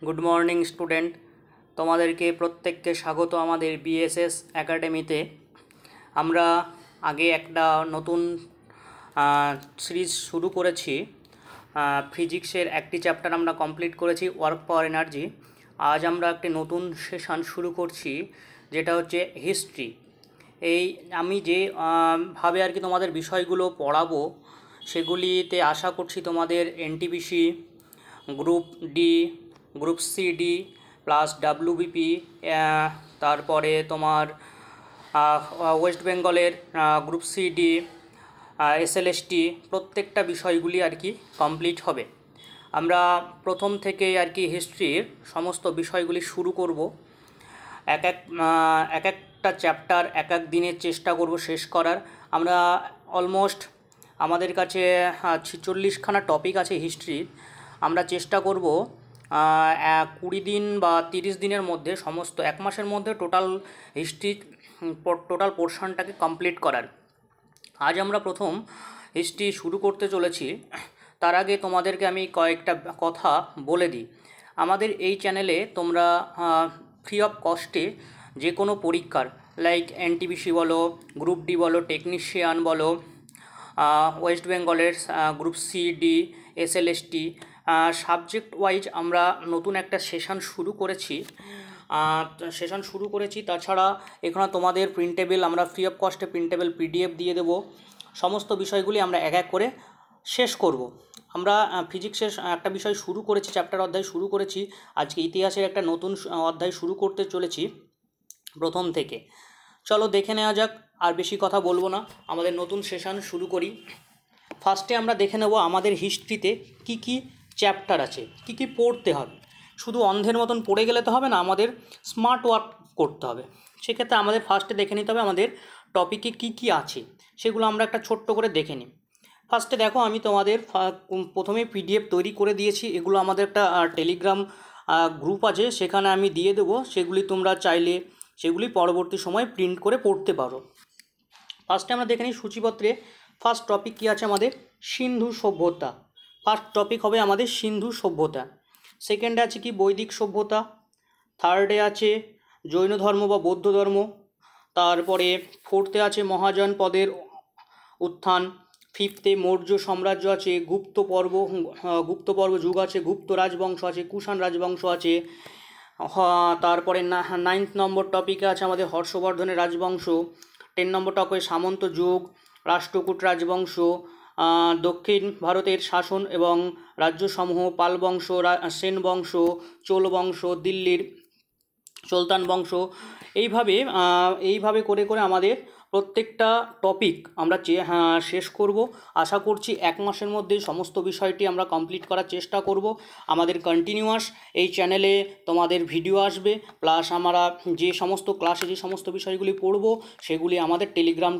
Good morning student, তোমাদেরকে প্রত্যেককে স্বাগত আমাদের বিএসএস একাডেমিতে। আমরা আগে একটা নতুন সিরিজ শুরু করেছি। ফিজিক্সের একটি চ্যাপ্টার আমরা কমপ্লিট করেছি, ওয়ার্ক পাওয়ার এনার্জি। আজ আমরা একটি নতুন সেশন শুরু করছি, যেটা হচ্ছে হিস্ট্রি। এই আমি যে ভাবে আর কি তোমাদের বিষয়গুলো পড়াবো, সেগুলিতে আশা করছি তোমাদের NTPC, group D, group CD plus WBP, তারপরে তোমার ওয়েস্ট বেঙ্গলের গ্রুপ সিডি, এসএলএসটি, প্রত্যেকটা বিষয়গুলি আর কি কমপ্লিট হবে। আমরা প্রথম থেকে আর কি হিস্ট্রির সমস্ত বিষয়গুলি শুরু করব। এক একটা চ্যাপ্টার এক এক দিনের চেষ্টা করব শেষ করার। আমরা অলমোস্ট আমাদের কাছে 46খানা টপিক আছে হিস্ট্রির। আমরা চেষ্টা করব 20 দিন বা 30 দিনের মধ্যে, সমস্ত এক মাসের মধ্যে টোটাল হিস্ট্রি টোটাল পোর্শনটাকে কমপ্লিট করার। আজ আমরা প্রথম হিস্ট্রি শুরু করতে চলেছি। তার আগে তোমাদেরকে আমি কয়েকটা কথা বলে দিই। আমাদের এই চ্যানেলে তোমরা ফ্রি অফ কস্টে যে কোনো পরীক্ষার, লাইক এনটিপিসি বলো, গ্রুপ ডি বলো, টেকনিশিয়ান বলো, ওয়েস্ট বেঙ্গলের group C D, SLST, subject wise আমরা নতুন একটা সেশন শুরু করেছি। তাছাড়া এখানে তোমাদের প্রিন্টেবল, আমরা ফ্রি অফ কস্টে প্রিন্টেবল পিডিএফ দিয়ে দেবো। সমস্ত বিষয়গুলি আমরা এক এক করে শেষ করব। আমরা ফিজিক্সের একটা বিষয় শুরু করেছি, চ্যাপ্টার অধ্যায় শুরু করেছি। আজকে ইতিহাসের একটা নতুন অধ্যায় শুরু করতে চলেছি প্রথম থেকে। চলো দেখে নেওয়া যাক, আর বেশি কথা বলবো না, আমাদের নতুন সেশন শুরু করি। ফার্স্টে আমরা দেখে নেব আমাদের হিস্ট্রিতে কি কি চ্যাপ্টার আছে, কি কি পড়তে হবে। শুধু অন্ধের মতন পড়ে গেলে তো হবে না, আমাদের স্মার্ট ওয়ার্ক করতে হবে। সেক্ষেত্রে আমাদের ফার্স্টে দেখে নিতে হবে আমাদের টপিকে কি কি আছে, সেগুলো আমরা একটা ছোট্ট করে দেখে নিই। ফার্স্টে দেখো, আমি তোমাদের প্রথমে পিডিএফ তৈরি করে দিয়েছি। এগুলো আমাদের একটা টেলিগ্রাম গ্রুপ আছে, সেখানে আমি দিয়ে দেবো। সেগুলি তোমরা চাইলে সেগুলি পরবর্তী সময় প্রিন্ট করে পড়তে পারো। ফার্স্টে আমরা দেখে নিই সূচিপত্রে ফার্স্ট টপিক কী আছে আমাদের, সিন্ধু সভ্যতা। ফার্স্ট টপিক হবে আমাদের সিন্ধু সভ্যতা। সেকেন্ডে আছে কি, বৈদিক সভ্যতা। থার্ডে আছে জৈন ধর্ম বা বৌদ্ধ ধর্ম। তারপরে ফোর্থে আছে মহাযান পদের উত্থান। ফিফথে মৌর্য সাম্রাজ্য আছে, গুপ্ত পর্ব যুগ আছে, গুপ্ত রাজবংশ আছে, কুষাণ রাজবংশ আছে। তারপরে 9th নম্বর টপিকে আছে আমাদের হর্ষবর্ধনের রাজবংশ। 10 নম্বর টপিকে সামন্ত যুগ, রাষ্ট্রকূট রাজবংশ, দক্ষিণ ভারতের শাসন এবং রাজ্যসমূহ, পাল বংশ, সেন বংশ, চোল বংশ, দিল্লির সুলতান বংশ। এইভাবে করে করে আমাদের প্রত্যেকটা টপিক আমরা শেষ করব। আশা করছি এক মাসের মধ্যেই সমস্ত বিষয়টি আমরা কমপ্লিট করার চেষ্টা করব। আমাদের কন্টিনিউয়াস এই চ্যানেলে তোমাদের ভিডিও আসবে, প্লাস আমরা যে সমস্ত ক্লাসে যে সমস্ত বিষয়গুলি পড়ব, সেগুলি আমাদের টেলিগ্রাম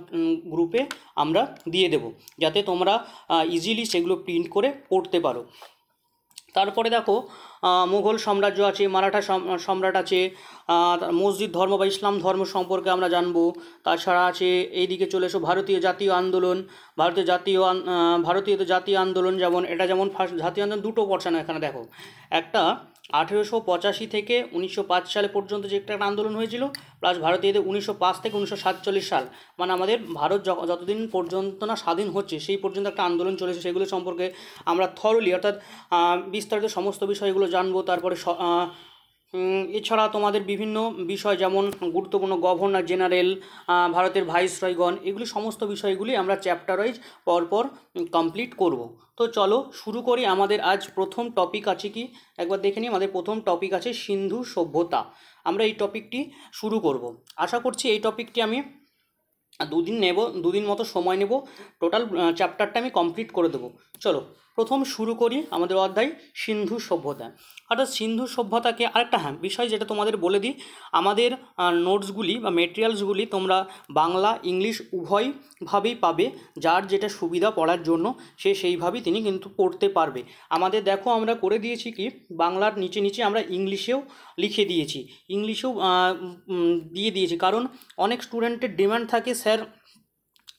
গ্রুপে আমরা দিয়ে দেব, যাতে তোমরা ইজিলি সেগুলো প্রিন্ট করে পড়তে পারো। তারপরে দেখো, মুঘল সাম্রাজ্য আছে, মারাঠা সম্রাট আছে, মসজিদ ধর্ম বা ইসলাম ধর্ম সম্পর্কে আমরা জানবো। তাছাড়া আছে এইদিকে চলে এসো ভারতীয় জাতীয় আন্দোলন। ভারতীয় জাতীয় আন্দোলন, যেমন এটা যেমন ফার্স্ট জাতীয় আন্দোলন দুটো পোর্শন এখানে দেখো। একটা 1885 থেকে 1905 সালে পর্যন্ত যে একটা আন্দোলন হয়েছিল, প্লাস ভারতীয়দের 1905 থেকে 1947 সাল, মানে আমাদের ভারত যতদিন পর্যন্ত না স্বাধীন হচ্ছে সেই পর্যন্ত একটা আন্দোলন চলেছে। সেগুলো সম্পর্কে আমরা থরলি অর্থাৎ বিস্তারিত সমস্ত বিষয়গুলো জানবো। তারপরে এছাড়া তোমাদের বিভিন্ন বিষয়, যেমন গুরুত্বপূর্ণ গভর্নর জেনারেল, ভারতের ভাইসরয়গণ, এগুলি সমস্ত বিষয়গুলি আমরা চ্যাপ্টার ওয়াইজ পরপর কমপ্লিট করব। তো চলো শুরু করি। আমাদের আজ প্রথম টপিক আছে কি, একবার দেখে নিই। আমাদের প্রথম টপিক আছে সিন্ধু সভ্যতা। আমরা এই টপিকটি শুরু করব। আশা করছি এই টপিকটি আমি দুদিন মতো সময় নেব। টোটাল চ্যাপ্টারটা আমি কমপ্লিট করে দেবো। চলো প্রথম শুরু করি আমাদের অধ্যায় সিন্ধু সভ্যতা। অর্থাৎ সিন্ধু সভ্যতাকে আরেকটা বিষয় যেটা তোমাদের বলে দিই, আমাদের নোটসগুলি বা মেটেরিয়ালসগুলি তোমরা বাংলা ইংলিশ উভয়ভাবেই পাবে। যার যেটা সুবিধা পড়ার জন্য সে সেইভাবেই তিনি কিন্তু পড়তে পারবে। আমাদের দেখো, আমরা করে দিয়েছি কি, বাংলার নিচে নিচে আমরা ইংলিশেও লিখে দিয়েছি, ইংলিশেও দিয়ে দিয়েছি। কারণ অনেক স্টুডেন্টের ডিমান্ড থাকে, স্যার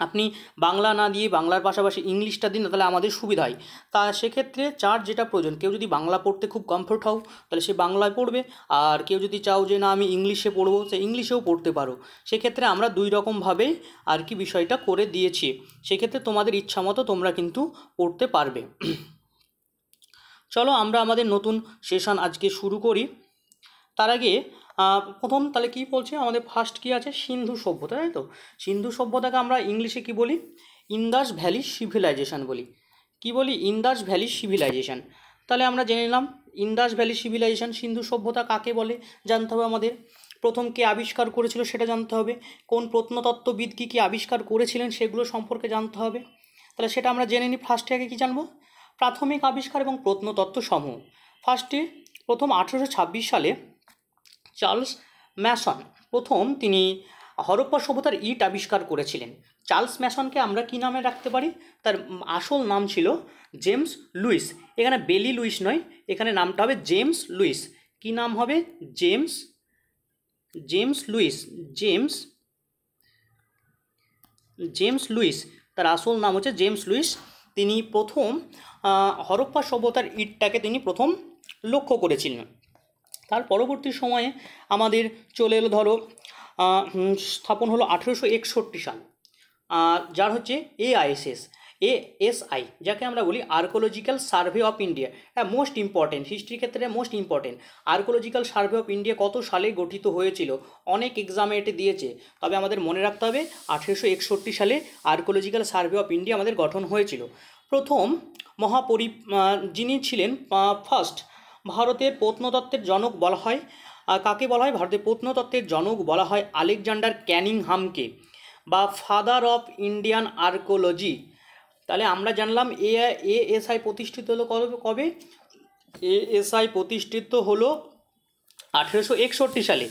আপনি বাংলা না দিয়ে বাংলার পাশাপাশি ইংলিশটা দিন, তাহলে আমাদের সুবিধা হয়। তা সেক্ষেত্রে যার যেটা প্রয়োজন, কেউ যদি বাংলা পড়তে খুব কমফোর্ট হও তাহলে সে বাংলায় পড়বে, আর কেউ যদি চাও যে না আমি ইংলিশে পড়বো, সে ইংলিশেও পড়তে পারো। সেক্ষেত্রে আমরা দুই রকমভাবে আর কি বিষয়টা করে দিয়েছি। সেক্ষেত্রে তোমাদের ইচ্ছা মতো তোমরা কিন্তু পড়তে পারবে। চলো আমরা আমাদের নতুন সেশন আজকে শুরু করি। তার আগে প্রথম তাহলে কী বলছে আমাদের, ফার্স্ট কী আছে, সিন্ধু সভ্যতা, তাই তো। সিন্ধু সভ্যতাকে আমরা ইংলিশে কী বলি, ইন্দাস ভ্যালি সিভিলাইজেশন বলি। কী বলি, ইন্দাস ভ্যালি সিভিলাইজেশন। তাহলে আমরা জেনে নিলাম ইন্দাস ভ্যালি সিভিলাইজেশন, সিন্ধু সভ্যতা কাকে বলে জানতে হবে আমাদের। প্রথম কে আবিষ্কার করেছিল সেটা জানতে হবে, কোন প্রত্নতত্ত্ববিদ কী কী আবিষ্কার করেছিলেন সেগুলো সম্পর্কে জানতে হবে। তাহলে সেটা আমরা জেনে নিই। ফার্স্টে আগে কী জানবো, প্রাথমিক আবিষ্কার এবং প্রত্নতত্ত্ব সমূহ। ফার্স্টে প্রথম 1826 সালে চার্লস ম্যাসন প্রথম তিনি হরপ্পা সভ্যতার ইট আবিষ্কার করেছিলেন। চার্লস ম্যাসনকে আমরা কী নামে রাখতে পারি, তার আসল নাম ছিল জেমস লুইস। এখানে বেলি লুইস নয়, এখানে নামটা হবে জেমস লুইস। কী নাম হবে, জেমস লুইস, জেমস লুইস, তার আসল নাম হচ্ছে জেমস লুইস। তিনি প্রথম হরপ্পা সভ্যতার ইটটাকে তিনি প্রথম লক্ষ্য করেছিলেন। তার পরবর্তী সময়ে আমাদের চলে এলো ধরো স্থাপন হলো 1861 সাল, যার হচ্ছে এএসআই, যাকে আমরা বলি আর্কোলজিক্যাল সার্ভে অফ ইন্ডিয়া। হ্যাঁ, মোস্ট ইম্পর্টেন্ট, হিস্ট্রির ক্ষেত্রে most important. Archaeological survey of India কত সালে গঠিত হয়েছিল, অনেক এক্সামে এটি দিয়েছে, তবে আমাদের মনে রাখতে হবে 1861 সালে আর্কোলজিক্যাল সার্ভে অফ ইন্ডিয়া আমাদের গঠন হয়েছিল। প্রথম যিনি ছিলেন ফার্স্ট ভারতের প্রত্নতত্ত্বের জনক বলা হয়, কাকে বলা হয়, ভারতের প্রত্নতত্ত্বের জনক বলা হয় আলেকজান্ডার ক্যানিংহামকে, বা ফাদার অফ ইন্ডিয়ান আর্কোলজি। তাহলে আমরা জানলাম এএসআই প্রতিষ্ঠিত হলো কবে, এএসআই প্রতিষ্ঠিত হলো 1861 সালে।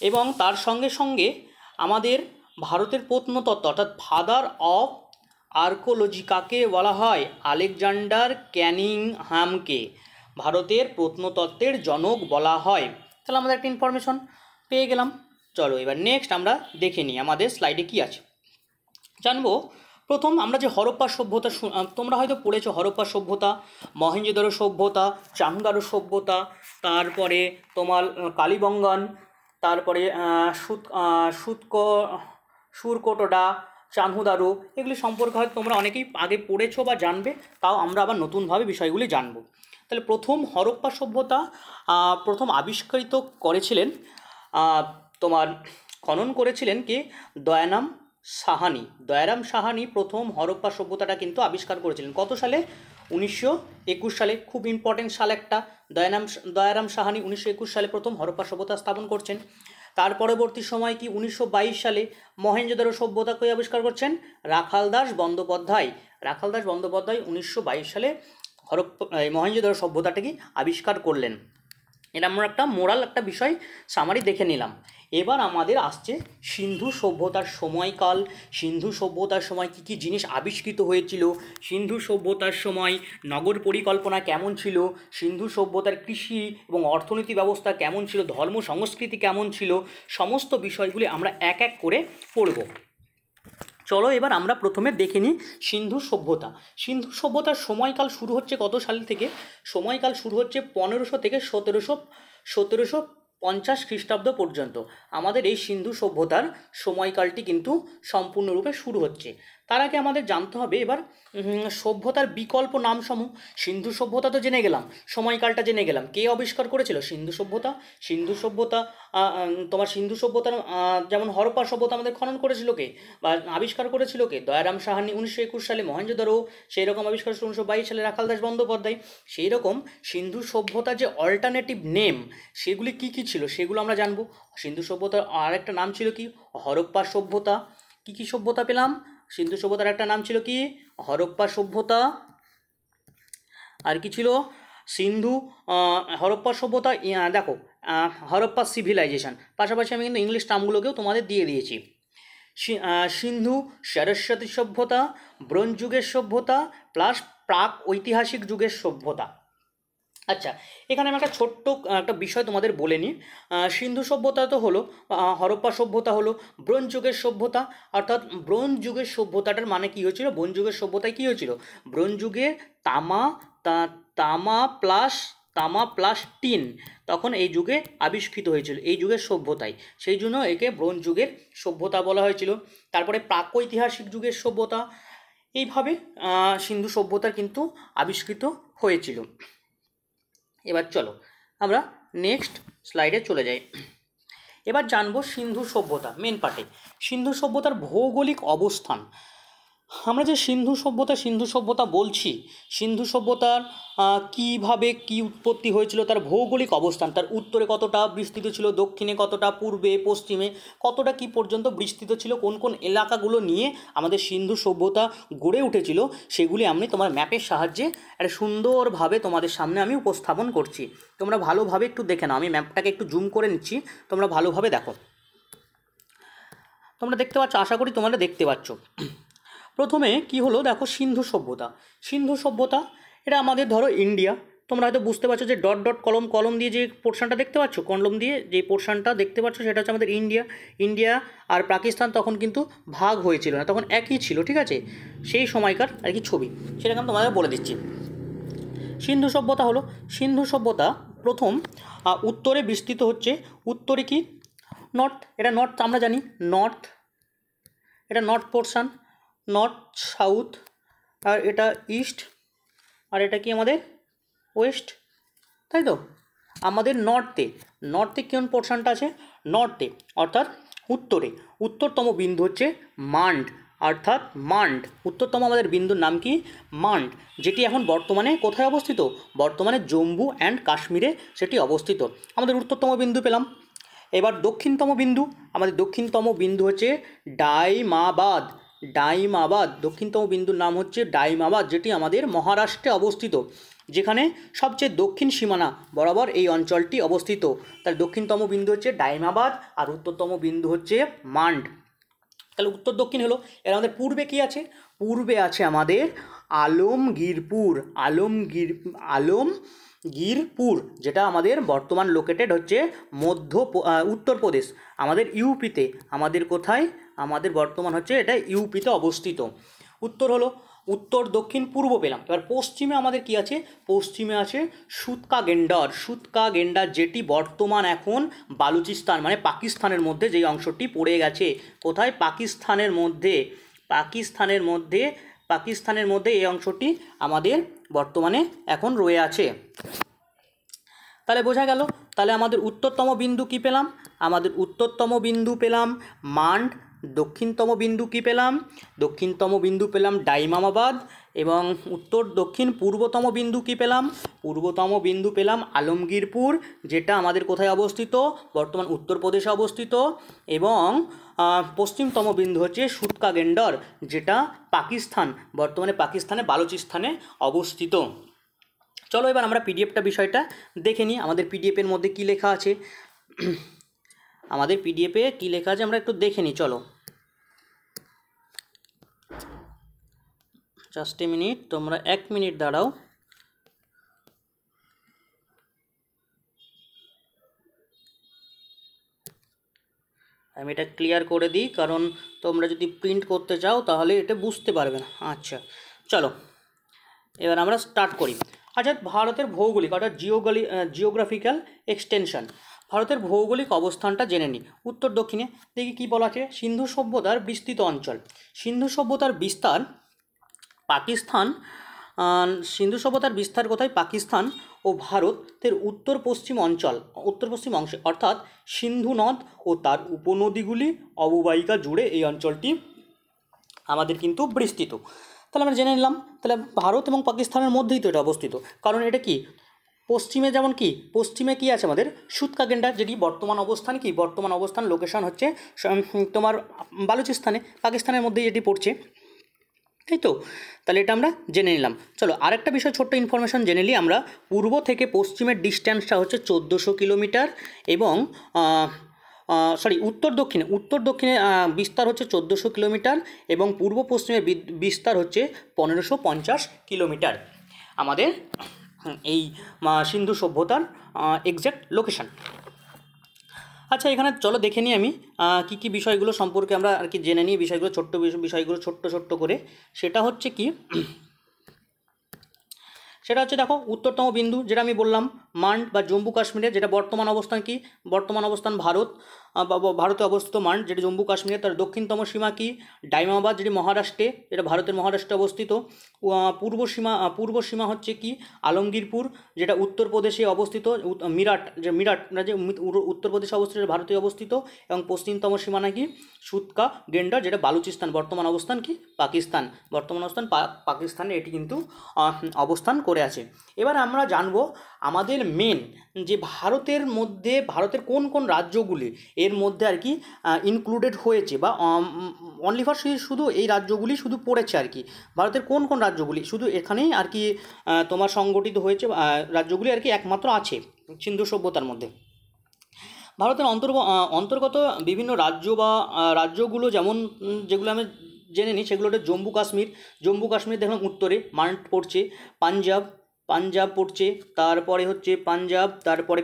এবং তার সঙ্গে সঙ্গে আমাদের ভারতের প্রত্নতত্ত্ব অর্থাৎ ফাদার অফ আর্কোলজি কাকে বলা হয়, আলেকজান্ডার ক্যানিংহামকে ভারতের প্রত্নতত্ত্বের জনক বলা হয়। তাহলে আমাদের একটা ইনফরমেশন পেয়ে গেলাম। চলো এবার নেক্সট আমরা দেখে নিই আমাদের স্লাইডে কী আছে। জানবো প্রথম আমরা যে হরপ্পা সভ্যতা, তোমরা হয়তো পড়েছো হরপ্পা সভ্যতা, মহেঞ্জোদারো সভ্যতা, চাহুদারো সভ্যতা, তারপরে তোমার কালীবঙ্গন, তারপরে সুরকোটডা, চাহুদারো, এগুলি সম্পর্কে হয়তো তোমরা অনেকেই আগে পড়েছো বা জানবে, তাও আমরা আবার নতুনভাবে বিষয়গুলি জানবো। তাহলে প্রথম হরপ্পা সভ্যতা প্রথম আবিষ্কৃত করেছিলেন, তোমার খনন করেছিলেন কে, দয়ারাম সাহানি প্রথম হরপ্পা সভ্যতাটা কিন্তু আবিষ্কার করেছিলেন। কত সালে, 1921 সালে। খুব ইম্পর্টেন্ট সাল একটা, দয়ারাম সাহানি 1921 সালে প্রথম হরপ্পা সভ্যতা স্থাপন করছেন। তার পরবর্তী সময় কি 1922 সালে মহেঞ্জোদারো সভ্যতাকে আবিষ্কার করছেন রাখালদাস বন্দ্যোপাধ্যায়। 1922 সালে মহেঞ্জোদারো সভ্যতাটাকে আবিষ্কার করলেন। এটা আমরা একটা মোরাল একটা বিষয় সামারি দেখে নিলাম। এবার আমাদের আসছে সিন্ধু সভ্যতার সময়কাল। সিন্ধু সভ্যতার সময় কী কী জিনিস আবিষ্কৃত হয়েছিল, সিন্ধু সভ্যতার সময় নগর পরিকল্পনা কেমন ছিল, সিন্ধু সভ্যতার কৃষি এবং অর্থনীতি ব্যবস্থা কেমন ছিল, ধর্ম সংস্কৃতি কেমন ছিল, সমস্ত বিষয়গুলি আমরা এক এক করে পড়ব। চলো এবার আমরা প্রথমে দেখে নিই সিন্ধু সভ্যতা। সিন্ধু সভ্যতার সময়কাল শুরু হচ্ছে কত সাল থেকে, সময়কাল শুরু হচ্ছে 1500 থেকে 1750 খ্রিস্টাব্দ পর্যন্ত। আমাদের এই সিন্ধু সভ্যতার সময়কালটি কিন্তু সম্পূর্ণরূপে শুরু হচ্ছে। তার আগে আমাদের জানতে হবে এবার সভ্যতার বিকল্প নামসমূহ। সিন্ধু সভ্যতা তো জেনে গেলাম, সময়কালটা জেনে গেলাম, কে আবিষ্কার করেছিল সিন্ধু সভ্যতা। তোমার সিন্ধু সভ্যতার যেমন হরপ্পা সভ্যতা আমাদের খনন করেছিল কে বা আবিষ্কার করেছিল কে, দয়ারাম সাহানি 1921 সালে, মহেঞ্জোদারো সেই রকম আবিষ্কার 1922 সালে রাখালদাস বন্দ্যোপাধ্যায়। সেই রকম সিন্ধু সভ্যতার যে অল্টারনেটিভ নেম সেগুলি কি কি ছিল সেগুলো আমরা জানবো। সিন্ধু সভ্যতার আর একটা নাম ছিল কি, হরপ্পা সভ্যতা। কি কি সভ্যতা পেলাম, সিন্ধু সভ্যতার একটা নাম ছিল কি, হরপ্পা সভ্যতা। আর কি ছিল, সিন্ধু হরপ্পা সভ্যতা, দেখো হরপ্পা সিভিলাইজেশন, পাশাপাশি আমি কিন্তু ইংলিশ টার্মগুলোকেও তোমাদের দিয়ে দিয়েছি। সিন্ধু সরস্বতী সভ্যতা, ব্রোঞ্জ যুগের সভ্যতা প্লাস প্রাক ঐতিহাসিক যুগের সভ্যতা। আচ্ছা, এখানে আমি একটা ছোট্ট একটা বিষয় তোমাদের বলে নিই। সিন্ধু সভ্যতা তো হলো, হরপ্পা সভ্যতা হলো ব্রোঞ্জ যুগের সভ্যতা। অর্থাৎ ব্রোঞ্জ যুগের সভ্যতাটার মানে কী হয়েছিল, ব্রোঞ্জ যুগের সভ্যতায় কী হয়েছিল, ব্রোঞ্জ যুগে তামা তামা প্লাস টিন তখন এই যুগে আবিষ্কৃত হয়েছিল, এই যুগের সভ্যতায়, সেই জন্য একে ব্রোঞ্জ যুগের সভ্যতা বলা হয়েছিল। তারপরে প্রাকৈতিহাসিক যুগের সভ্যতা, এইভাবে সিন্ধু সভ্যতার কিন্তু আবিষ্কৃত হয়েছিল। এবার চলো আমরা নেক্সট স্লাইডে চলে যাই। এবার জানবো সিন্ধু সভ্যতা, মেন পার্টে সিন্ধু সভ্যতার ভৌগোলিক অবস্থান। আমরা যে সিন্ধু সভ্যতা বলছি, সিন্ধু সভ্যতার কীভাবে কী উৎপত্তি হয়েছিল, তার ভৌগোলিক অবস্থান, তার উত্তরে কতটা বিস্তৃত ছিল, দক্ষিণে কতটা, পূর্বে পশ্চিমে কতটা, কী পর্যন্ত বিস্তৃত ছিল, কোন কোন এলাকাগুলো নিয়ে আমাদের সিন্ধু সভ্যতা গড়ে উঠেছিল, সেগুলি আমি তোমার ম্যাপের সাহায্যে একটা সুন্দরভাবে তোমাদের সামনে আমি উপস্থাপন করছি। তোমরা ভালোভাবে একটু দেখে নাও, আমি ম্যাপটাকে একটু জুম করে নিচ্ছি, তোমরা ভালোভাবে দেখো। তোমরা দেখতে পাচ্ছ, আশা করি তোমরা দেখতে পাচ্ছ। প্রথমে কি হলো দেখো, সিন্ধু সভ্যতা এটা আমাদের ধরো ইন্ডিয়া, তোমরা হয়তো বুঝতে পারছো যে ডট ডট কলম দিয়ে যে পোর্শনটা দেখতে পাচ্ছ, কলম দিয়ে যে পোর্শনটা দেখতে পাচ্ছ, সেটা হচ্ছে আমাদের ইন্ডিয়া আর পাকিস্তান তখন কিন্তু ভাগ হয়েছিল না, তখন একই ছিল, ঠিক আছে, সেই সময়কার আর কি ছবি, সেটাকে আমি তোমাদের বলে দিচ্ছি। সিন্ধু সভ্যতা প্রথম উত্তরে বিস্তৃত হচ্ছে, উত্তরে কি নর্থ, এটা নর্থ আমরা জানি, এটা নর্থ পোর্শন, নর্থ সাউথ, আর এটা ইস্ট, আর এটা কি আমাদের ওয়েস্ট, তাই তো। আমাদের নর্থে কোন পোর্শনটা আছে, নর্থে অর্থাৎ উত্তরতম বিন্দু হচ্ছে মান্ড, উত্তরতম আমাদের বিন্দুর নাম কি, মান্ড, যেটি এখন বর্তমানে কোথায় অবস্থিত, বর্তমানে জম্মু অ্যান্ড কাশ্মীরে সেটি অবস্থিত, আমাদের উত্তরতম বিন্দু পেলাম। এবার দক্ষিণতম বিন্দু হচ্ছে ডাইমাবাদ, দক্ষিণতম বিন্দুর নাম হচ্ছে ডাইমাবাদ, যেটি আমাদের মহারাষ্ট্রে অবস্থিত, যেখানে সবচেয়ে দক্ষিণ সীমানা বরাবর এই অঞ্চলটি অবস্থিত। তাহলে দক্ষিণতম বিন্দু হচ্ছে ডাইমাবাদ আর উত্তরতম বিন্দু হচ্ছে মান্ড। তাহলে উত্তর দক্ষিণ হলো। এর আমাদের পূর্বে কি আছে, পূর্বে আছে আমাদের আলমগীরপুর, যেটা আমাদের বর্তমান লোকেটেড হচ্ছে উত্তরপ্রদেশ, আমাদের ইউপিতে, আমাদের কোথায়, আমাদের বর্তমান হচ্ছে এটা ইউপিতে অবস্থিত। উত্তর দক্ষিণ পূর্ব পেলাম। এবার পশ্চিমে আমাদের কি আছে, পশ্চিমে আছে সুতকা গেন্ডার, যেটি বর্তমান এখন বালুচিস্তান মানে পাকিস্তানের মধ্যে যেই অংশটি পড়ে গেছে, কোথায়, পাকিস্তানের মধ্যে এই অংশটি আমাদের বর্তমানে এখন রয়ে আছে। তাহলে বোঝা গেল, তাহলে আমাদের উত্তরতম বিন্দু কি পেলাম, আমাদের উত্তরতম বিন্দু পেলাম মান্ড, দক্ষিণতম বিন্দু কি পেলাম, দক্ষিণতম বিন্দু পেলাম ডাইমাবাদ, এবং উত্তর দক্ষিণ পূর্বতম বিন্দু কি পেলাম, পূর্বতম বিন্দু পেলাম আলমগীরপুর, যেটা আমাদের কোথায় অবস্থিত, বর্তমান উত্তরপ্রদেশে অবস্থিত, এবং পশ্চিমতম বিন্দু হচ্ছে সুতকা গেন্ডার, যেটা পাকিস্তান, বর্তমানে পাকিস্তানে বালুচিস্তানে অবস্থিত। চলো এবার আমরা পিডিএফটা বিষয়টা দেখে নিই, আমাদের পিডিএফের মধ্যে কী লেখা আছে, আমরা একটু দেখে নিই। চলো জাস্ট এ মিনিট, তোমরা 1 মিনিট দাঁড়াও। আমি এটা ক্লিয়ার করে দিই, কারণ তোমরা যদি প্রিন্ট করতে চাও তাহলে এটা বুঝতে পারবে না। আচ্ছা চলো এবার আমরা স্টার্ট করি। আচ্ছা, ভারতের ভৌগোলিক অর্থাৎ জিওগ্রাফিক্যাল এক্সটেনশন, ভারতের ভৌগোলিক অবস্থানটা জেনে নিই। উত্তর দক্ষিণে দেখি কী বলা আছে, সিন্ধু সভ্যতার বিস্তৃত অঞ্চল, সিন্ধু সভ্যতার বিস্তার কোথায়, পাকিস্তান ও ভারতের উত্তর পশ্চিম অংশে, অর্থাৎ সিন্ধু নদ ও তার উপনদীগুলি অববাহিকা জুড়ে এই অঞ্চলটি আমাদের কিন্তু বিস্তৃত। তাহলে আমরা জেনে নিলাম, তাহলে ভারত এবং পাকিস্তানের মধ্যেই তো এটা অবস্থিত, কারণ এটা কি পশ্চিমে, যেমন কি পশ্চিমে কি আছে আমাদের সুতকা গেন্ডার, যেটি বর্তমান অবস্থান লোকেশন হচ্ছে তোমার বালুচিস্তানে, পাকিস্তানের মধ্যেই এটি পড়ছে, তাই তো। তাহলে এটা আমরা জেনে নিলাম। চলো আরেকটা বিষয়, ছোট্ট ইনফরমেশন জেনে নিই আমরা। পূর্ব থেকে পশ্চিমের ডিস্ট্যান্সটা হচ্ছে 1400 কিলোমিটার, এবং উত্তর দক্ষিণে বিস্তার হচ্ছে 1400 কিলোমিটার, এবং পূর্ব পশ্চিমে বিস্তার হচ্ছে 1550 কিলোমিটার। আমাদের এই সিন্ধু সভ্যতার এক্স্যাক্ট লোকেশান। আচ্ছা, এখানে চলো দেখে নিই আমি কী কী বিষয়গুলো সম্পর্কে আমরা আর কি জেনে নিই, বিষয়গুলো বিষয়গুলো ছোট্ট ছোট্ট করে। সেটা হচ্ছে কি, সেটা হচ্ছে দেখো উত্তরতম বিন্দু যেটা আমি বললাম মান্ড বা জম্মু কাশ্মীরের, যেটা বর্তমান অবস্থান কি, বর্তমান অবস্থান ভারত বা ভারতে অবস্থিত মান্ড যেটা জম্মু কাশ্মীরে। তার দক্ষিণতম সীমা কি ডাইমাবাদ, যেটি মহারাষ্ট্রে, যেটা ভারতের মহারাষ্ট্রে অবস্থিত। পূর্ব সীমা হচ্ছে কি আলমগীরপুর, যেটা উত্তরপ্রদেশে অবস্থিত। মিরাট যে উত্তরপ্রদেশে অবস্থিত, ভারতে অবস্থিত। এবং পশ্চিমতম সীমানা কি সুতকা গেন্ডার, যেটা বালুচিস্তান, বর্তমান অবস্থান কি পাকিস্তান, বর্তমান অবস্থান পাকিস্তানে এটি কিন্তু অবস্থান করে আছে। এবার আমরা জানবো আমাদের মেন যে ভারতের মধ্যে ভারতের কোন কোন রাজ্যগুলি এর মধ্যে আর কি ইনক্লুডেড হয়েছে, বা অনলি ফর শুধু এই রাজ্যগুলি শুধু পড়েছে আর কি। ভারতের কোন কোন রাজ্যগুলি শুধু এখানেই আর কি তোমার সংগঠিত হয়েছে, রাজ্যগুলি আর কি একমাত্র আছে সিন্ধু সভ্যতার মধ্যে। ভারতের অন্তর্গত বিভিন্ন রাজ্য বা রাজ্যগুলো যেমন যেগুলো আমি জেনে নিই, সেগুলো হচ্ছে জম্মু কাশ্মীর দেখলাম উত্তরে মান্ড পড়ছে, পাঞ্জাব পড়ছে, তারপরে হচ্ছে পাঞ্জাব, তারপরে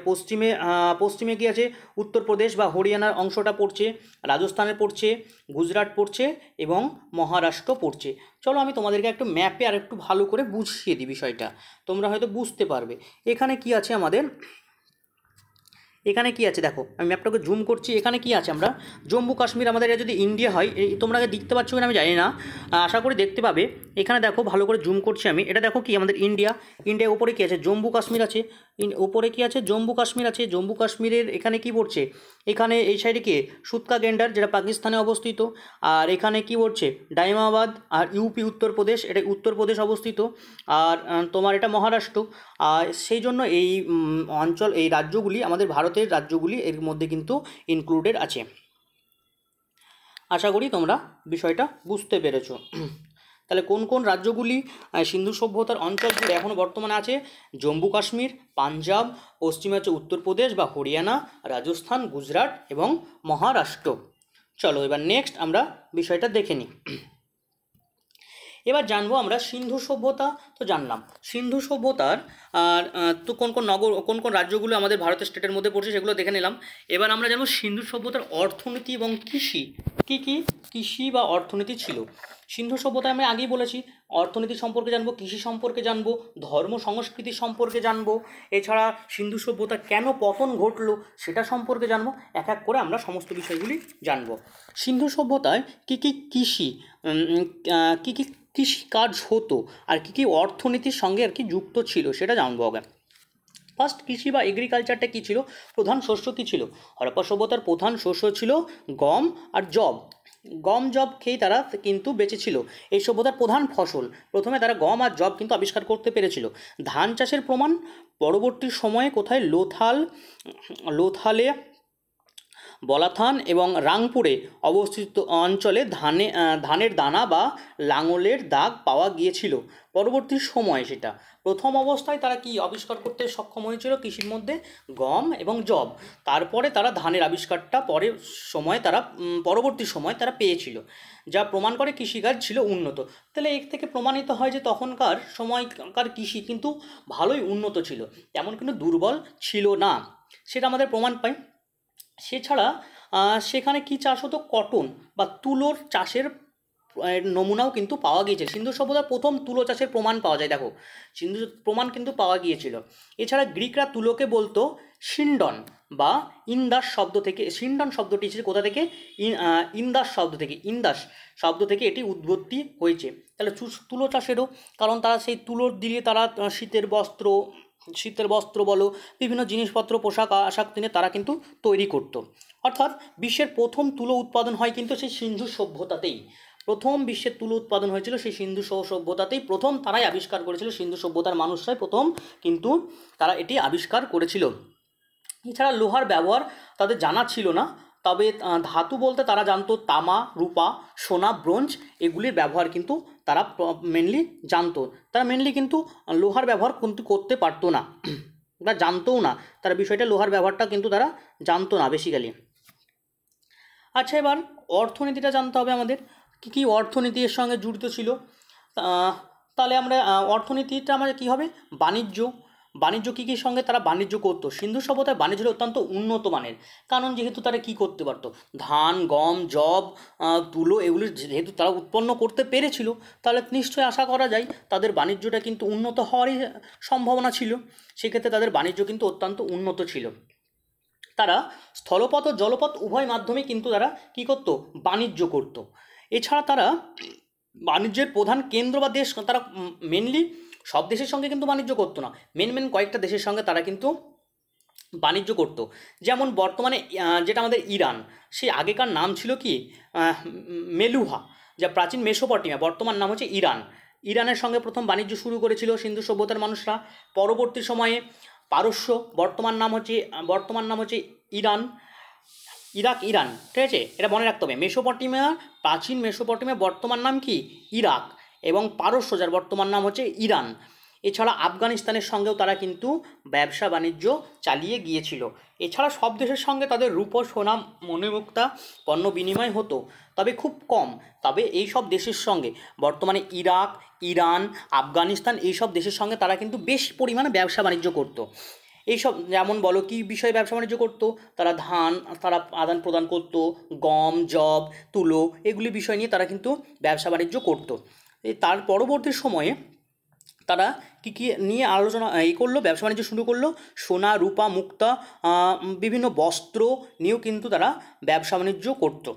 পশ্চিমে কি আছে উত্তরপ্রদেশ বা হরিয়ানার অংশটা পড়ছে, রাজস্থানে পড়ছে, গুজরাট পড়ছে এবং মহারাষ্ট্র পড়ছে। চলো আমি তোমাদেরকে একটু ম্যাপে আর একটু ভালো করে বুঝিয়ে দিই বিষয়টা, তোমরা হয়তো বুঝতে পারবে। এখানে কি আছে আমাদের, এখানে কি আছে দেখো, আমি ম্যাপটাকে জুম করছি। এখানে কি আছে, আমরা জম্মু কাশ্মীর, আমাদের এটা যদি ইন্ডিয়া হয়, তোমরা দেখতে পাচ্ছ কিনা আমি জানি না, আশা করি দেখতে পাবে। এখানে দেখো ভালো করে জুম করছি আমি, এটা দেখো কি আমাদের ইন্ডিয়ার উপরে কি আছে জম্মু কাশ্মীর আছে, উপরে কি আছে জম্মু কাশ্মীর আছে। জম্মু কাশ্মীরের এখানে কি পড়ছে, এখানে এই সাইডে কি সুতকা গেন্ডার, যেটা পাকিস্তানে অবস্থিত। আর এখানে কি পড়ছে ডাইমাবাদ, আর ইউপি উত্তরপ্রদেশ, এটা উত্তরপ্রদেশ অবস্থিত। আর তোমার এটা মহারাষ্ট্র। আর সেই জন্য এই অঞ্চল, এই রাজ্যগুলি আমাদের ভারতের রাজ্যগুলি এর মধ্যে কিন্তু ইনক্লুডেড আছে। আশা করি তোমরা বিষয়টা বুঝতে পেরেছো। তাহলে কোন কোন রাজ্যগুলি সিন্ধু সভ্যতার অঞ্চল জুড়ে এখনও বর্তমানে আছে, জম্মু কাশ্মীর, পাঞ্জাব, পশ্চিমে হচ্ছে উত্তরপ্রদেশ বা হরিয়ানা, রাজস্থান, গুজরাট এবং মহারাষ্ট্র। চলো এবার নেক্সট আমরা বিষয়টা দেখে নিই। এবার জানবো আমরা সিন্ধু সভ্যতা, তো জানলাম সিন্ধু সভ্যতার আর তো কোন কোন রাজ্যগুলো আমাদের ভারতের স্টেটের মধ্যে পড়ছে সেগুলো দেখে নিলাম। এবার আমরা জানবো সিন্ধু সভ্যতার অর্থনীতি এবং কৃষি কী কৃষি বা অর্থনীতি ছিল সিন্ধু সভ্যতায়। আমি আগেই বলেছি অর্থনীতি সম্পর্কে জানবো, কৃষি সম্পর্কে জানবো, ধর্ম সংস্কৃতি সম্পর্কে জানবো, এছাড়া সিন্ধু সভ্যতা কেন পতন ঘটলো সেটা সম্পর্কে জানবো। এক এক করে আমরা সমস্ত বিষয়গুলি জানবো। সিন্ধু সভ্যতায় কী কৃষি কী কৃষিকাজ হতো আর কী অর্থনীতির সঙ্গে আর কি যুক্ত ছিল সেটা জানবো আগে। ফার্স্ট কৃষি বা এগ্রিকালচারটা কী ছিল, প্রধান শস্য কী ছিল? হরপ্পা সভ্যতার প্রধান শস্য ছিল গম আর জব। গম জব খেয়েই তারা কিন্তু বেঁচে ছিল, এই সভ্যতার প্রধান ফসল। প্রথমে তারা গম আর জব কিন্তু আবিষ্কার করতে পেরেছিল। ধান চাষের প্রমাণ পরবর্তী সময়ে কোথায় লোথালে, বলাথান এবং রাংপুরে অবস্থিত অঞ্চলে ধানের দানা বা লাঙলের দাগ পাওয়া গিয়েছিল। পরবর্তী সময়ে সেটা প্রথম অবস্থায় তারা কি আবিষ্কার করতে সক্ষম হয়েছিল কৃষির মধ্যে গম এবং জব। তারপরে তারা ধানের আবিষ্কারটা পরবর্তী সময় তারা পেয়েছিল, যা প্রমাণ করে কৃষিকাজ ছিল উন্নত। তাহলে এর থেকে প্রমাণিত হয় যে তখনকার সময়কার কৃষি কিন্তু ভালোই উন্নত ছিল, তেমন কিন্তু দুর্বল ছিল না, সেটা আমাদের প্রমাণ পাই। সেছাড়া সেখানে কি চাষ হতো, কটন বা তুলোর চাষের নমুনাও কিন্তু পাওয়া গিয়েছে। সিন্ধু সভ্যতার প্রথম তুলো চাষের প্রমাণ পাওয়া যায়, দেখো সিন্ধু প্রমাণ কিন্তু পাওয়া গিয়েছিল। এছাড়া গ্রিকরা তুলোকে বলতো সিন্ডন বা ইন্দাস শব্দ থেকে, সিন্ডন শব্দটি এসেছে কোথা থেকে, ইন্দাস শব্দ থেকে এটি উৎপত্তি হয়েছে। তাহলে তুলো চাষেরও, কারণ তারা সেই তুলো দিয়ে তারা শীতের বস্ত্র বলো, বিভিন্ন জিনিসপত্র পোশাক আশাক কিনে তারা কিন্তু তৈরি করতো। অর্থাৎ বিশ্বের প্রথম তুলো উৎপাদন হয় কিন্তু সেই সিন্ধু সভ্যতাতেই। প্রথম বিশ্বের তুলো উৎপাদন হয়েছিল সেই সিন্ধু সভ্যতাতেই, প্রথম তারাই আবিষ্কার করেছিল, সিন্ধু সভ্যতার মানুষরাই প্রথম কিন্তু তারা এটি আবিষ্কার করেছিল। এছাড়া লোহার ব্যবহার তাদের জানা ছিল না, তবে ধাতু বলতে তারা জানতো তামা, রূপা, সোনা, ব্রোঞ্জ, এগুলির ব্যবহার কিন্তু তারা মেনলি জানতো। তারা মেনলি কিন্তু লোহার ব্যবহার কিন্তু করতে পারতো না বা জানতোও না, তারা বিষয়টা লোহার ব্যবহারটা কিন্তু তারা জানতো না বেসিক্যালি। আচ্ছা, এবার অর্থনীতিটা জানতে হবে আমাদের, কী অর্থনীতি এর সঙ্গে জড়িত ছিল। তাহলে আমরা অর্থনীতিটা আমাদের কী হবে, বাণিজ্য, বাণিজ্য কী কী সঙ্গে তারা বাণিজ্য করতো? সিন্ধু সভ্যতায় বাণিজ্য ছিল অত্যন্ত উন্নত মানের, কারণ যেহেতু তারা কী করতে পারতো, ধান, গম, যব, তুলো এগুলি যেহেতু তারা উৎপন্ন করতে পেরেছিল, তাহলে নিশ্চয়ই আশা করা যায় তাদের বাণিজ্যটা কিন্তু উন্নত হওয়ারই সম্ভাবনা ছিল। সেক্ষেত্রে তাদের বাণিজ্য কিন্তু অত্যন্ত উন্নত ছিল। তারা স্থলপথ ও জলপথ উভয় মাধ্যমে কিন্তু তারা কী করতো? বাণিজ্য করতো। এছাড়া তারা বাণিজ্যের প্রধান কেন্দ্র বা দেশ, তারা মেনলি সব দেশের সঙ্গে কিন্তু বাণিজ্য করতো না, মেন কয়েকটা দেশের সঙ্গে তারা কিন্তু বাণিজ্য করতো। যেমন বর্তমানে যেটা আমাদের ইরান, সে আগেকার নাম ছিল কি মেলুহা, যা প্রাচীন মেসোপটেমিয়া, বর্তমান নাম হচ্ছে ইরান। ইরানের সঙ্গে প্রথম বাণিজ্য শুরু করেছিল সিন্ধু সভ্যতার মানুষরা। পরবর্তী সময়ে পারস্য, বর্তমান নাম হচ্ছে ইরান, ইরাক, ইরান, ঠিক আছে, এটা মনে রাখতে হবে। মেসোপটেমিয়া, প্রাচীন মেসোপটেমিয়া, বর্তমান নাম কি ইরাক, এবং পারস্য, যার বর্তমান নাম হচ্ছে ইরান। এছাড়া আফগানিস্তানের সঙ্গেও তারা কিন্তু ব্যবসা বাণিজ্য চালিয়ে গিয়েছিল। এছাড়া সব দেশের সঙ্গে তাদের রূপ, সোনা, মণিমুক্তা পণ্য বিনিময় হতো, তবে খুব কম। তবে এই সব দেশের সঙ্গে বর্তমানে ইরাক, ইরান, আফগানিস্তান, এই সব দেশের সঙ্গে তারা কিন্তু বেশ পরিমাণে ব্যবসা বাণিজ্য করতো। এইসব যেমন বলো কী বিষয়ে ব্যবসা বাণিজ্য করতো? তারা ধান তারা আদান প্রদান করতো, গম, যব, তুলো এগুলি বিষয় নিয়ে তারা কিন্তু ব্যবসা বাণিজ্য করতো। তার পরবর্তী সময়ে তারা কী কী নিয়ে আলোচনা করলো, ব্যবসা বাণিজ্য শুরু করলো? সোনা, রূপা, মুক্তা, বিভিন্ন বস্ত্র নিয়েও কিন্তু তারা ব্যবসা বাণিজ্য করতো।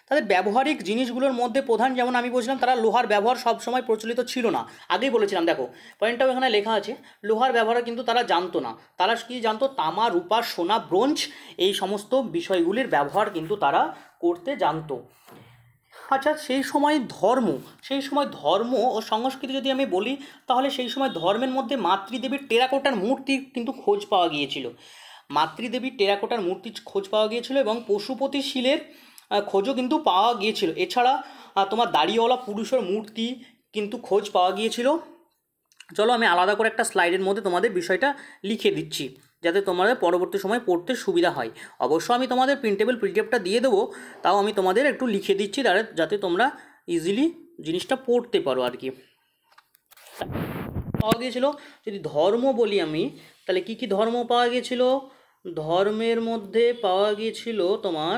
তাদের ব্যবহারিক জিনিসগুলোর মধ্যে প্রধান, যেমন আমি বলছিলাম, তারা লোহার ব্যবহার সবসময় প্রচলিত ছিল না, আগেই বলেছিলাম। দেখো পয়েন্টটাও এখানে লেখা আছে, লোহার ব্যবহার কিন্তু তারা জানতো না। তারা কি জানতো? তামা, রূপা, সোনা, ব্রোঞ্জ, এই সমস্ত বিষয়গুলির ব্যবহার কিন্তু তারা করতে জানতো। আচ্ছা, সেই সময় ধর্ম ও সংস্কৃতি যদি আমি বলি, তাহলে সেই সময় ধর্মের মধ্যে মাতৃদেবীর টেরাকোটার মূর্তি কিন্তু খোঁজ পাওয়া গিয়েছিল। মাতৃদেবীর টেরাকোটার মূর্তির খোঁজ পাওয়া গিয়েছিল এবং পশুপতি শিলের খোঁজও কিন্তু পাওয়া গিয়েছিল। এছাড়া তোমার দাড়িওয়ালা পুরুষের মূর্তি কিন্তু খোঁজ পাওয়া গিয়েছিল। চলো আমি আলাদা করে একটা স্লাইডের মধ্যে তোমাদের বিষয়টা লিখে দিচ্ছি, যাতে তোমাদের পরবর্তী সময় পড়তে সুবিধা হয়। অবশ্য আমি তোমাদের প্রিন্টেবল পিডিএফটা দিয়ে দেবো, তাও আমি তোমাদের একটু লিখে দিচ্ছি, যাতে তোমরা ইজিলি জিনিসটা পড়তে পারো আর কি। পাওয়া গিয়েছিল, যদি ধর্ম বলি আমি, তাহলে কি কি ধর্ম পাওয়া গিয়েছিল? ধর্মের মধ্যে পাওয়া গিয়েছিল তোমার,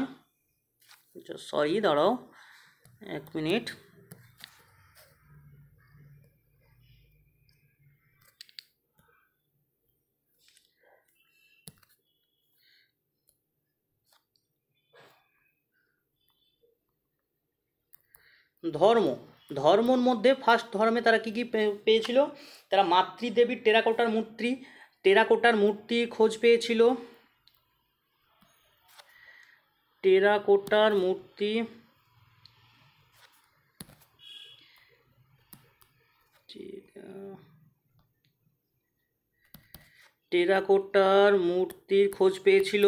সরি দাঁড়াও 1 মিনিট, ধর্মর মধ্যে ফার্স্ট ধর্মে তারা কী কী পেয়েছিল? তারা মাতৃদেবীর টেরাকোটার মূর্তি খোঁজ পেয়েছিল। টেরাকোটার মূর্তি, মূর্তির খোঁজ পেয়েছিল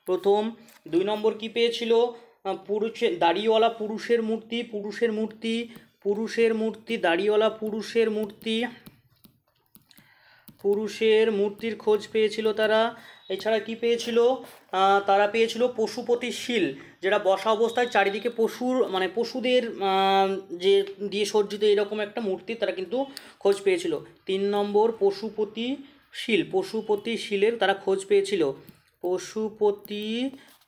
প্রথম। 2 নম্বর কি পেয়েছিল? পুরুষের দাড়িওয়ালা পুরুষের মূর্তি, দাড়িওয়ালা পুরুষের মূর্তির খোঁজ পেয়েছিল তারা। এছাড়া কি পেয়েছিল? তারা পেয়েছিল পশুপতি শিল, যেটা বসা অবস্থায় চারিদিকে পশুদের যে দিয়ে সজ্জিত এরকম একটা মূর্তি তারা কিন্তু খোঁজ পেয়েছিল। 3 নম্বর পশুপতি শিলের তারা খোঁজ পেয়েছিল।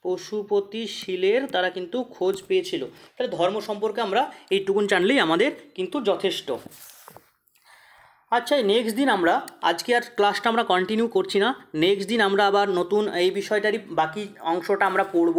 পশুপতি শিলের তারা কিন্তু খোঁজ পেয়েছিল। তাহলে ধর্ম সম্পর্কে আমরা এইটুকুন জানলেই আমাদের কিন্তু যথেষ্ট। আচ্ছা, নেক্সট দিন আমরা, আজকে আর ক্লাসটা আমরা কন্টিনিউ করছি না, নেক্সট দিন আমরা আবার নতুন এই বিষয়টারই বাকি অংশটা আমরা পড়ব,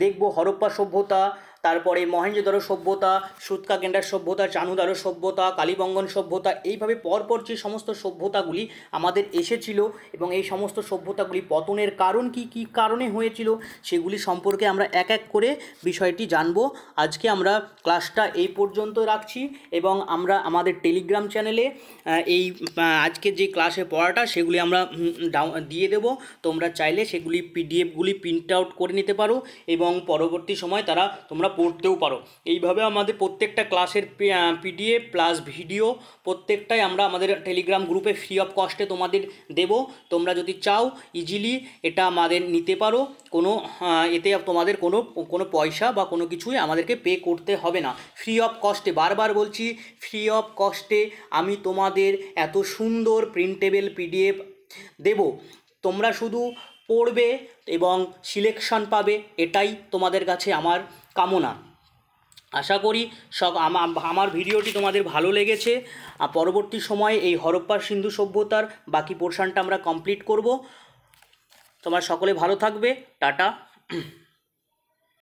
দেখব হরপ্পা সভ্যতা, তারপরে মহেঞ্জোদারো সভ্যতা, সুতকাগেন্ডার সভ্যতা, চানুদারো সভ্যতা, কালীবঙ্গন সভ্যতা, এইভাবে পরপর যে সমস্ত সভ্যতাগুলি আমাদের এসেছিল এবং এই সমস্ত সভ্যতাগুলি পতনের কারণ কী কারণে হয়েছিল, সেগুলি সম্পর্কে আমরা এক এক করে বিষয়টি জানব। আজকে আমরা ক্লাসটা এই পর্যন্ত রাখছি এবং আমরা আমাদের টেলিগ্রাম চ্যানেলে এই আজকে যে ক্লাসে পড়াটা সেগুলি আমরা দিয়ে দেব। তোমরা চাইলে সেগুলি পিডিএফগুলি প্রিন্ট আউট করে নিতে পারো এবং পরবর্তী সময় তোমরা পড়তেও পারো। এইভাবে আমাদের প্রত্যেকটা ক্লাসের পিডিএফ প্লাস ভিডিও প্রত্যেকটাই আমরা আমাদের টেলিগ্রাম গ্রুপে ফ্রি অফ কস্টে তোমাদের দেব। তোমরা যদি চাও ইজিলি এটা আমাদের নিতে পারো, এতে তোমাদের কোনো পয়সা বা কোনো কিছুই আমাদেরকে পে করতে হবে না, ফ্রি অফ কস্টে, বারবার বলছি ফ্রি অফ কস্টে আমি তোমাদের এত সুন্দর প্রিন্টেবল পিডিএফ দেব। তোমরা শুধু পড়বে এবং সিলেকশন পাবে, এটাই তোমাদের কাছে আমার কামনা। আশা করি আমার ভিডিওটি তোমাদের ভালো লেগেছে। পরবর্তী সময়ে এই হরপ্পা সিন্ধু সভ্যতার বাকি পোর্শনটা আমরা কমপ্লিট করব। তোমরা সকলে ভালো থাকবে। টাটা।